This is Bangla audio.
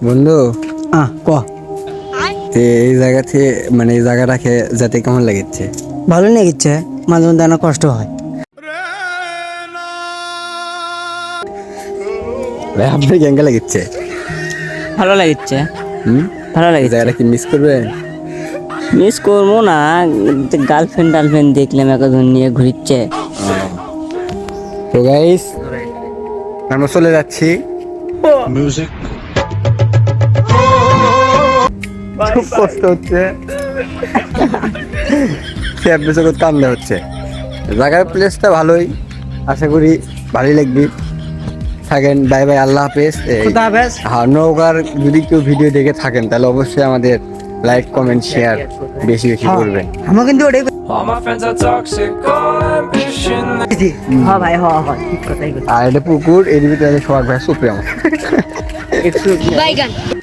বন্ধু ক এই জায়গাতে মানে এই জায়গাটাকে যেতে কেমন লাগছে? ভালো লেগেছে, মাঝে মধ্যে অনেক কষ্ট হয়। ভাই আপনার কেঙ্কা লাগছে? ভালো লাগছে, হুম, ভালো এই লাগছে। জায়গাটা কি মিস করবেন? মিস করবো না, গার্লফ্রেন্ড দেখলাম একজন নিয়ে ঘুরছে। তো গাইস আমরা চলে যাচ্ছি। খুব কষ্ট হচ্ছে, জগৎ কান্দা হচ্ছে। জায়গার প্লেসটা ভালোই, আশা করি ভালোই লাগবে। থাকেন, বাই বাই, আল্লাহ হাফেজ। খুদা হাফেজ। হ্যাঁ, নৌকার যদি কেউ ভিডিও দেখে থাকেন তাহলে অবশ্যই আমাদের লাইক কমেন্ট শেয়ার বেশি বেশি করবেন। আমার কিন্তু ওটাই All my friends are toxic, all ambition. হ্যাঁ ভাই, হ্যাঁ ঠিক কথাই আর এটা পুকুর, এর ভিতরে সোহাগ ভাই সুপ্রিম। বলছি।